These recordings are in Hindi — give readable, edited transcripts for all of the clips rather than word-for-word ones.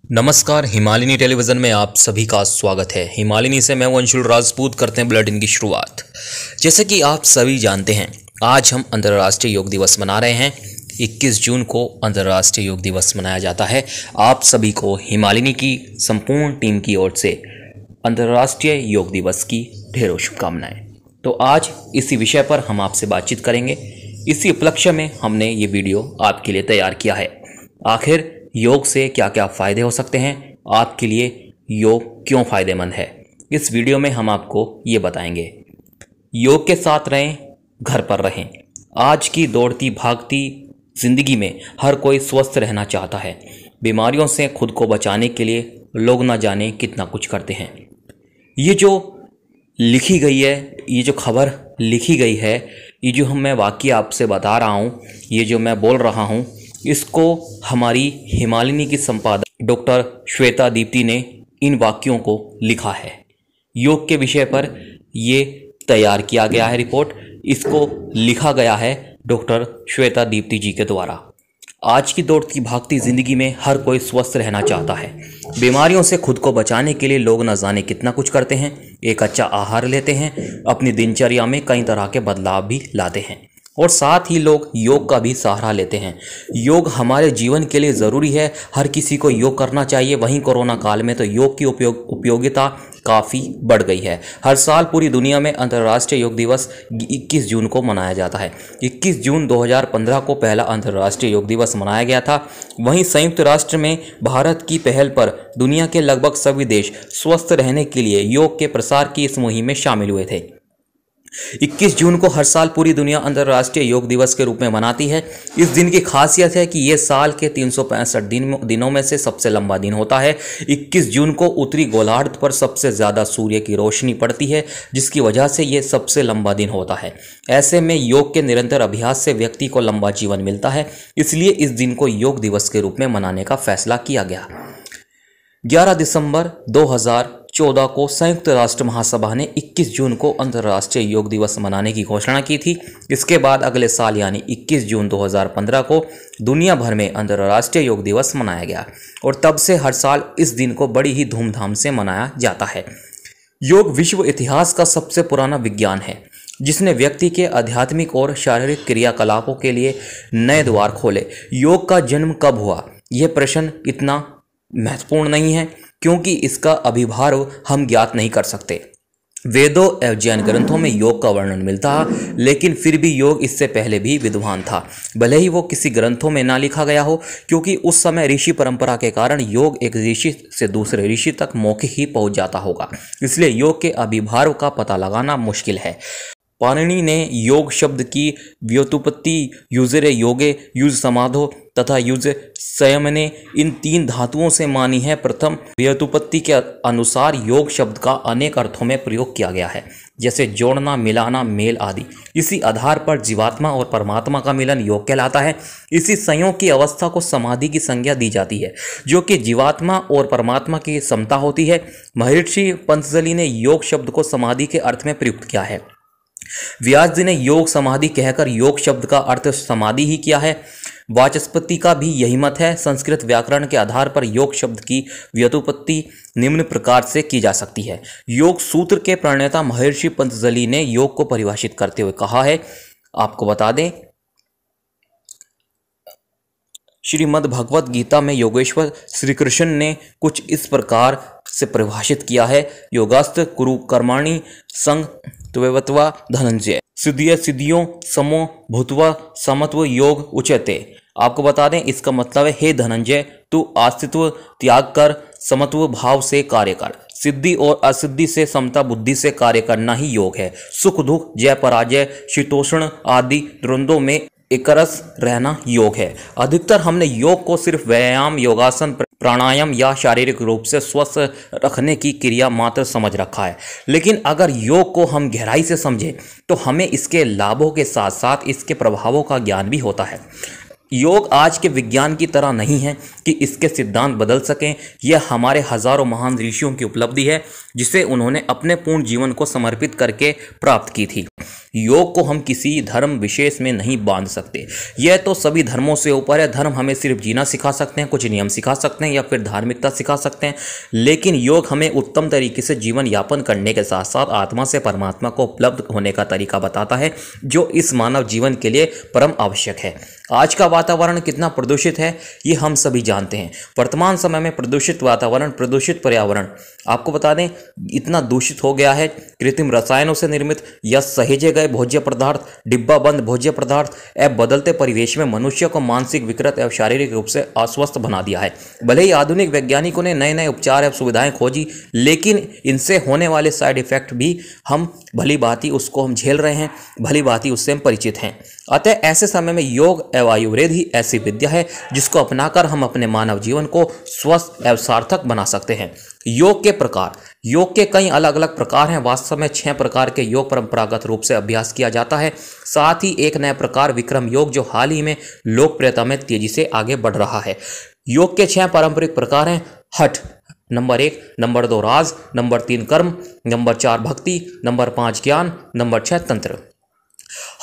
नमस्कार, हिमालिनी टेलीविज़न में आप सभी का स्वागत है। हिमालिनी से मैं अंशुल राजपूत करते हैं बुलेटिन की शुरुआत। जैसे कि आप सभी जानते हैं, आज हम अंतर्राष्ट्रीय योग दिवस मना रहे हैं। 21 जून को अंतर्राष्ट्रीय योग दिवस मनाया जाता है। आप सभी को हिमालिनी की संपूर्ण टीम की ओर से अंतर्राष्ट्रीय योग दिवस की ढेरों शुभकामनाएं। तो आज इसी विषय पर हम आपसे बातचीत करेंगे। इसी उपलक्ष्य में हमने ये वीडियो आपके लिए तैयार किया है। आखिर योग से क्या क्या फ़ायदे हो सकते हैं, आपके लिए योग क्यों फ़ायदेमंद है, इस वीडियो में हम आपको ये बताएंगे। योग के साथ रहें, घर पर रहें। आज की दौड़ती भागती ज़िंदगी में हर कोई स्वस्थ रहना चाहता है। बीमारियों से खुद को बचाने के लिए लोग ना जाने कितना कुछ करते हैं। ये जो लिखी गई है, ये जो खबर लिखी गई है, ये जो मैं वाक्य आपसे बता रहा हूँ, ये जो मैं बोल रहा हूँ, इसको हमारी हिमालिनी की संपादक डॉक्टर श्वेता दीप्ति ने इन वाक्यों को लिखा है। योग के विषय पर ये तैयार किया गया है रिपोर्ट। इसको लिखा गया है डॉक्टर श्वेता दीप्ति जी के द्वारा। आज की दौड़ती भागती ज़िंदगी में हर कोई स्वस्थ रहना चाहता है। बीमारियों से खुद को बचाने के लिए लोग न जाने कितना कुछ करते हैं। एक अच्छा आहार लेते हैं, अपनी दिनचर्या में कई तरह के बदलाव भी लाते हैं और साथ ही लोग योग का भी सहारा लेते हैं। योग हमारे जीवन के लिए ज़रूरी है। हर किसी को योग करना चाहिए। वहीं कोरोना काल में तो योग की उपयोगिता काफ़ी बढ़ गई है। हर साल पूरी दुनिया में अंतर्राष्ट्रीय योग दिवस 21 जून को मनाया जाता है। 21 जून 2015 को पहला अंतर्राष्ट्रीय योग दिवस मनाया गया था। वहीं संयुक्त राष्ट्र में भारत की पहल पर दुनिया के लगभग सभी देश स्वस्थ रहने के लिए योग के प्रसार की इस मुहिम में शामिल हुए थे। 21 जून को हर साल पूरी दुनिया अंतर्राष्ट्रीय योग दिवस के रूप में मनाती है। इस दिन की खासियत है कि यह साल के 365 दिनों में से सबसे लंबा दिन होता है। 21 जून को उत्तरी गोलार्ध पर सबसे ज़्यादा सूर्य की रोशनी पड़ती है, जिसकी वजह से यह सबसे लंबा दिन होता है। ऐसे में योग के निरंतर अभ्यास से व्यक्ति को लंबा जीवन मिलता है। इसलिए इस दिन को योग दिवस के रूप में मनाने का फैसला किया गया। 11 दिसंबर 2014 को संयुक्त राष्ट्र महासभा ने 21 जून को अंतर्राष्ट्रीय योग दिवस मनाने की घोषणा की थी। इसके बाद अगले साल यानी 21 जून 2015 को दुनिया भर में अंतर्राष्ट्रीय योग दिवस मनाया गया और तब से हर साल इस दिन को बड़ी ही धूमधाम से मनाया जाता है। योग विश्व इतिहास का सबसे पुराना विज्ञान है, जिसने व्यक्ति के आध्यात्मिक और शारीरिक क्रियाकलापों के लिए नए द्वार खोले। योग का जन्म कब हुआ, यह प्रश्न इतना महत्वपूर्ण नहीं है क्योंकि इसका अभिभाव हम ज्ञात नहीं कर सकते। वेदों एवं जैन ग्रंथों में योग का वर्णन मिलता है, लेकिन फिर भी योग इससे पहले भी विद्वान था, भले ही वो किसी ग्रंथों में ना लिखा गया हो, क्योंकि उस समय ऋषि परंपरा के कारण योग एक ऋषि से दूसरे ऋषि तक मौखिक ही पहुंच जाता होगा। इसलिए योग के अभिभाव का पता लगाना मुश्किल है। पाणिनि ने योग शब्द की व्युत्पत्ति युजरे योगे, युज समाधो तथा युज संयमने इन 3 धातुओं से मानी है। प्रथम व्युत्पत्ति के अनुसार योग शब्द का अनेक अर्थों में प्रयोग किया गया है, जैसे जोड़ना, मिलाना, मेल आदि। इसी आधार पर जीवात्मा और परमात्मा का मिलन योग कहलाता है। इसी संयोग की अवस्था को समाधि की संज्ञा दी जाती है, जो कि जीवात्मा और परमात्मा की समता होती है। महर्षि पतंजलि ने योग शब्द को समाधि के अर्थ में प्रयुक्त किया है। व्यास जी ने योग समाधि कहकर योग शब्द का अर्थ समाधि ही किया है। वाचस्पति का भी यही मत है। संस्कृत व्याकरण के आधार पर योग शब्द की व्युत्पत्ति निम्न प्रकार से की जा सकती है। योग सूत्र के प्रणेता महर्षि पतंजलि ने योग को परिभाषित करते हुए कहा है, आपको बता दें, श्रीमद् भगवत गीता में योगेश्वर श्री कृष्ण ने कुछ इस प्रकार से परिभाषित किया है, योगास्त कुरु कर्माणि संग त्वत्वा धनंजय सिद्धिय सिद्धियों समो भूतवा समत्व योग उच्यते। आपको बता दें, इसका मतलब है, हे धनंजय, तू अस्तित्व त्याग कर समत्व भाव से कार्य कर। सिद्धि और असिद्धि से समता बुद्धि से कार्य करना ही योग है। सुख दुख, जय पराजय, शीतोष्ण आदि द्वंद्वों में एकरस रहना योग है। अधिकतर हमने योग को सिर्फ व्यायाम, योगासन, प्राणायाम या शारीरिक रूप से स्वस्थ रखने की क्रिया मात्र समझ रखा है। लेकिन अगर योग को हम गहराई से समझें तो हमें इसके लाभों के साथ साथ इसके प्रभावों का ज्ञान भी होता है। योग आज के विज्ञान की तरह नहीं है कि इसके सिद्धांत बदल सकें। यह हमारे हजारों महान ऋषियों की उपलब्धि है। जिसे उन्होंने अपने पूर्ण जीवन को समर्पित करके प्राप्त की थी। योग को हम किसी धर्म विशेष में नहीं बांध सकते। यह तो सभी धर्मों से ऊपर है। धर्म हमें सिर्फ जीना सिखा सकते हैं, कुछ नियम सिखा सकते हैं या फिर धार्मिकता सिखा सकते हैं, लेकिन योग हमें उत्तम तरीके से जीवन यापन करने के साथ साथ आत्मा से परमात्मा को उपलब्ध होने का तरीका बताता है, जो इस मानव जीवन के लिए परम आवश्यक है। आज का वातावरण कितना प्रदूषित है ये हम सभी जानते हैं। वर्तमान समय में प्रदूषित वातावरण, प्रदूषित पर्यावरण आपको बता दें इतना दूषित हो गया है। कृत्रिम रसायनों से निर्मित या सहेजे गए भोज्य पदार्थ, डिब्बा बंद भोज्य पदार्थ एवं बदलते परिवेश में मनुष्य को मानसिक विकृत एवं शारीरिक रूप से अस्वस्थ बना दिया है। भले ही आधुनिक वैज्ञानिकों ने नए नए उपचार एवं सुविधाएं खोजी, लेकिन इनसे होने वाले साइड इफेक्ट भी हम भली भांति उसको हम झेल रहे हैं, भली भांति उससे हम परिचित हैं। अतः ऐसे समय में योग एवं आयुर्वेद ही ऐसी विद्या है जिसको अपनाकर हम अपने मानव जीवन को स्वस्थ एवं सार्थक बना सकते हैं। योग के प्रकार, योग के कई अलग अलग प्रकार हैं। वास्तव में 6 प्रकार के योग परंपरागत रूप से अभ्यास किया जाता है। साथ ही एक नया प्रकार विक्रम योग जो हाल ही में लोकप्रियता में तेजी से आगे बढ़ रहा है। योग के 6 पारंपरिक प्रकार हैं। हठ नंबर 1, नंबर 2 राज, नंबर 3 कर्म, नंबर 4 भक्ति, नंबर 5 ज्ञान, नंबर 6 तंत्र।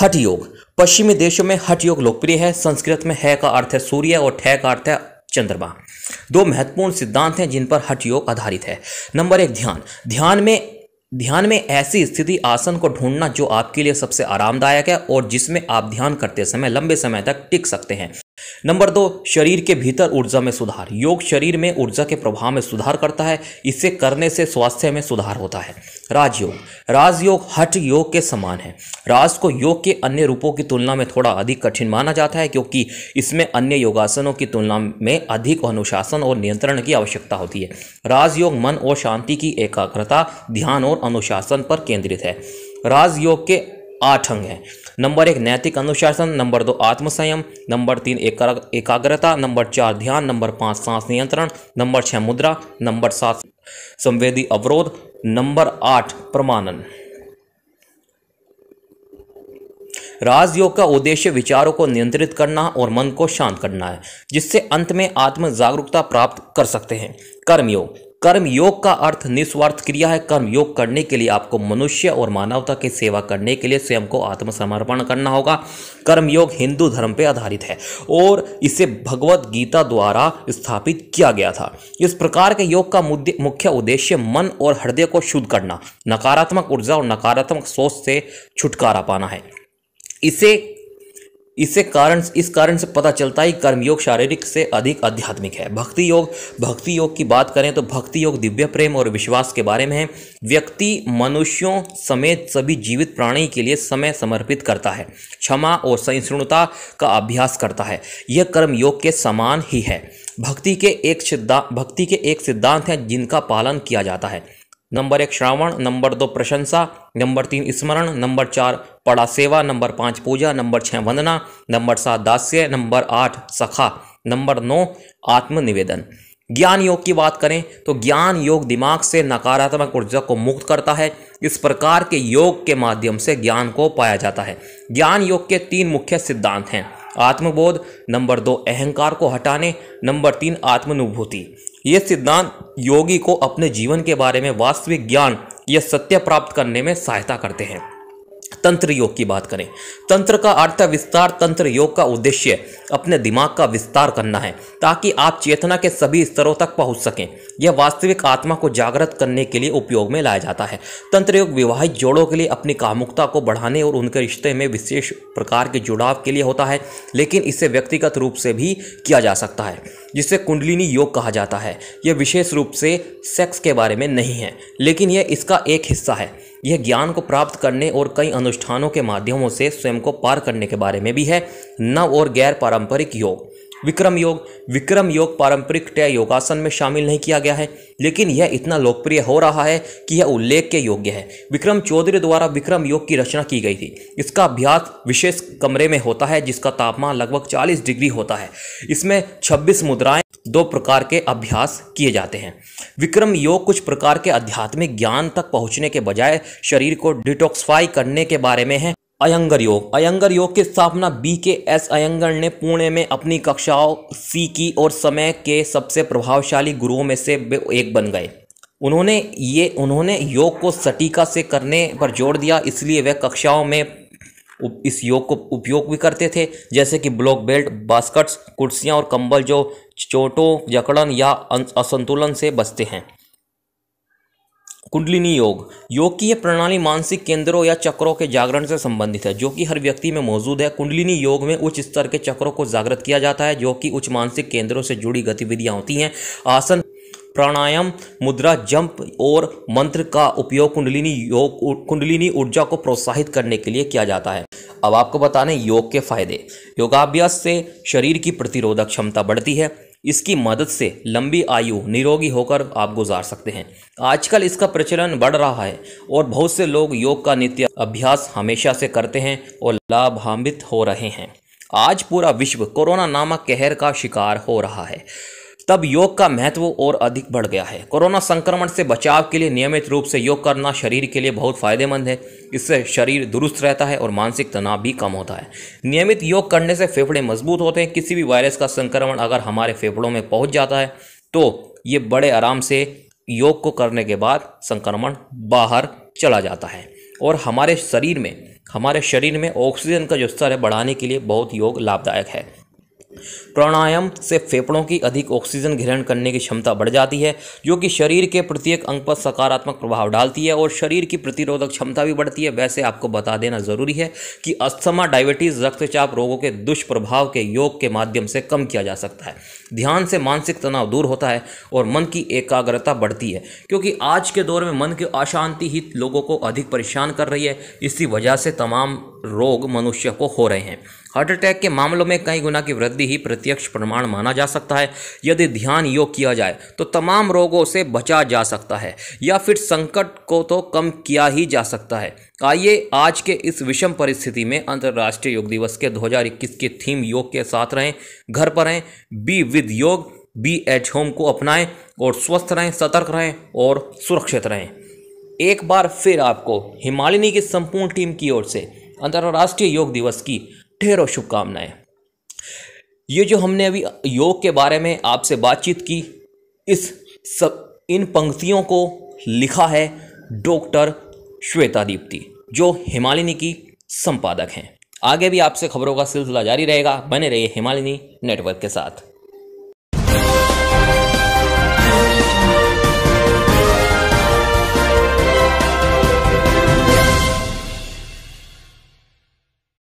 हठ योग पश्चिमी देशों में हठ योग लोकप्रिय है। संस्कृत में है का अर्थ है सूर्य और ठे का अर्थ है चंद्रमा। 2 महत्वपूर्ण सिद्धांत हैं जिन पर हठ योग आधारित है। नंबर 1 ध्यान। ध्यान में ऐसी स्थिति आसन को ढूंढना जो आपके लिए सबसे आरामदायक है और जिसमें आप ध्यान करते समय लंबे समय तक टिक सकते हैं। नंबर 2 शरीर के भीतर ऊर्जा में सुधार। योग शरीर में ऊर्जा के प्रभाव में सुधार करता है। इसे करने से स्वास्थ्य में सुधार होता है। राजयोग। राजयोग हठ योग के समान है। राज को योग के अन्य रूपों की तुलना में थोड़ा अधिक कठिन माना जाता है, क्योंकि इसमें अन्य योगासनों की तुलना में अधिक अनुशासन और नियंत्रण की आवश्यकता होती है। राजयोग मन और शांति की एकाग्रता, ध्यान और अनुशासन पर केंद्रित है। राजयोग के 8 अंग हैं। नंबर 1 नैतिक अनुशासन, नंबर 2 आत्मसंयम, नंबर 3 एकाग्रता, नंबर 4 ध्यान, नंबर 5 सांस नियंत्रण, नंबर 6 मुद्रा, नंबर 7 संवेदी अवरोध, नंबर 8 प्रमाणन। राजयोग का उद्देश्य विचारों को नियंत्रित करना और मन को शांत करना है, जिससे अंत में आत्म जागरूकता प्राप्त कर सकते हैं। कर्मयोग। कर्मयोग का अर्थ निस्वार्थ क्रिया है। कर्मयोग करने के लिए आपको मनुष्य और मानवता की सेवा करने के लिए स्वयं को आत्मसमर्पण करना होगा। कर्मयोग हिंदू धर्म पर आधारित है और इसे भगवत गीता द्वारा स्थापित किया गया था। इस प्रकार के योग का मुख्य उद्देश्य मन और हृदय को शुद्ध करना, नकारात्मक ऊर्जा और नकारात्मक सोच से छुटकारा पाना है। इस कारण से पता चलता है कर्मयोग शारीरिक से अधिक आध्यात्मिक है। भक्ति योग की बात करें तो भक्ति योग दिव्य प्रेम और विश्वास के बारे में है। व्यक्ति मनुष्यों समेत सभी जीवित प्राणी के लिए समय समर्पित करता है, क्षमा और सहिष्णुता का अभ्यास करता है। यह कर्मयोग के समान ही है। भक्ति के एक सिद्धांत हैं जिनका पालन किया जाता है। नंबर 1 श्रावण, नंबर 2 प्रशंसा, नंबर 3 स्मरण, नंबर 4 पड़ा सेवा, नंबर 5 पूजा, नंबर 6 वंदना, नंबर 7 दास्य, नंबर 8 सखा, नंबर 9 आत्मनिवेदन। ज्ञान योग की बात करें तो ज्ञान योग दिमाग से नकारात्मक ऊर्जा को मुक्त करता है। इस प्रकार के योग के माध्यम से ज्ञान को पाया जाता है। ज्ञान योग के 3 मुख्य सिद्धांत हैं। आत्मबोध, नंबर 2 अहंकार को हटाने, नंबर 3 आत्मानुभूति। ये सिद्धांत योगी को अपने जीवन के बारे में वास्तविक ज्ञान या सत्य प्राप्त करने में सहायता करते हैं। तंत्र योग की बात करें, तंत्र का अर्थ है विस्तार। तंत्र योग का उद्देश्य अपने दिमाग का विस्तार करना है ताकि आप चेतना के सभी स्तरों तक पहुंच सकें। यह वास्तविक आत्मा को जागृत करने के लिए उपयोग में लाया जाता है। तंत्र योग विवाहित जोड़ों के लिए अपनी कामुकता को बढ़ाने और उनके रिश्ते में विशेष प्रकार के जुड़ाव के लिए होता है, लेकिन इसे व्यक्तिगत रूप से भी किया जा सकता है, जिसे कुंडलिनी योग कहा जाता है। यह विशेष रूप से सेक्स के बारे में नहीं है, लेकिन यह इसका एक हिस्सा है। यह ज्ञान को प्राप्त करने और कई अनुष्ठानों के माध्यमों से स्वयं को पार करने के बारे में भी है। नव और गैर पारंपरिक योग। विक्रम योग पारंपरिक टय योगासन में शामिल नहीं किया गया है, लेकिन यह इतना लोकप्रिय हो रहा है कि यह उल्लेख के योग्य है। विक्रम चौधरी द्वारा विक्रम योग की रचना की गई थी। इसका अभ्यास विशेष कमरे में होता है जिसका तापमान लगभग 40 डिग्री होता है। इसमें 26 मुद्राएं, 2 प्रकार के अभ्यास किए जाते हैं। विक्रम योग कुछ प्रकार के आध्यात्मिक ज्ञान तक पहुंचने के बजाय शरीर को डिटॉक्सिफाई करने के बारे में है। अयंगर योग की स्थापना BKS अयंगर ने पुणे में अपनी कक्षाओं सी की और समय के सबसे प्रभावशाली गुरुओं में से एक बन गए। उन्होंने योग को सटीका से करने पर जोर दिया, इसलिए वह कक्षाओं में इस योग को उपयोग भी करते थे, जैसे कि ब्लॉक बेल्ट, बास्केट्स, कुर्सियां और कंबल जो चोटों, जकड़न या असंतुलन से बचते हैं। कुंडलिनी योग की यह प्रणाली मानसिक केंद्रों या चक्रों के जागरण से संबंधित है, जो कि हर व्यक्ति में मौजूद है। कुंडलिनी योग में उच्च स्तर के चक्रों को जागृत किया जाता है, जो कि उच्च मानसिक केंद्रों से जुड़ी गतिविधियां होती हैं। आसन, प्राणायाम, मुद्रा, जंप और मंत्र का उपयोग कुंडलिनी ऊर्जा को प्रोत्साहित करने के लिए किया जाता है। अब आपको बता दें योग के फायदे। योगाभ्यास से शरीर की प्रतिरोधक क्षमता बढ़ती है। इसकी मदद से लंबी आयु निरोगी होकर आप गुजार सकते हैं। आजकल इसका प्रचलन बढ़ रहा है और बहुत से लोग योग का नित्य अभ्यास हमेशा से करते हैं और लाभान्वित हो रहे हैं। आज पूरा विश्व कोरोना नामक कहर का शिकार हो रहा है, तब योग का महत्व और अधिक बढ़ गया है। कोरोना संक्रमण से बचाव के लिए नियमित रूप से योग करना शरीर के लिए बहुत फायदेमंद है। इससे शरीर दुरुस्त रहता है और मानसिक तनाव भी कम होता है। नियमित योग करने से फेफड़े मजबूत होते हैं। किसी भी वायरस का संक्रमण अगर हमारे फेफड़ों में पहुंच जाता है तो ये बड़े आराम से योग को करने के बाद संक्रमण बाहर चला जाता है और हमारे शरीर में ऑक्सीजन का जो स्तर है बढ़ाने के लिए बहुत योग लाभदायक है। प्राणायाम से फेफड़ों की अधिक ऑक्सीजन ग्रहण करने की क्षमता बढ़ जाती है, जो कि शरीर के प्रत्येक अंग पर सकारात्मक प्रभाव डालती है और शरीर की प्रतिरोधक क्षमता भी बढ़ती है। वैसे आपको बता देना जरूरी है कि अस्थमा, डायबिटीज, रक्तचाप रोगों के दुष्प्रभाव के योग के माध्यम से कम किया जा सकता है। ध्यान से मानसिक तनाव दूर होता है और मन की एकाग्रता बढ़ती है, क्योंकि आज के दौर में मन की अशांति ही लोगों को अधिक परेशान कर रही है। इसी वजह से तमाम रोग मनुष्य को हो रहे हैं। हार्ट अटैक के मामलों में कई गुना की वृद्धि ही प्रत्यक्ष प्रमाण माना जा सकता है। यदि ध्यान योग किया जाए तो तमाम रोगों से बचा जा सकता है या फिर संकट को तो कम किया ही जा सकता है। आइए आज के इस विषम परिस्थिति में अंतर्राष्ट्रीय योग दिवस के 2021 के थीम योग के साथ रहें, घर पर रहें, बी विद योग, बी एट होम को अपनाएं और स्वस्थ रहें, सतर्क रहें और सुरक्षित रहें। एक बार फिर आपको हिमालिनी की संपूर्ण टीम की ओर से अंतर्राष्ट्रीय योग दिवस की ढेरों शुभकामनाएं। ये जो हमने अभी योग के बारे में आपसे बातचीत की, इन पंक्तियों को लिखा है डॉक्टर श्वेता दीप्ति, जो हिमालिनी की संपादक हैं। आगे भी आपसे खबरों का सिलसिला जारी रहेगा। बने रहिए हिमालिनी नेटवर्क के साथ।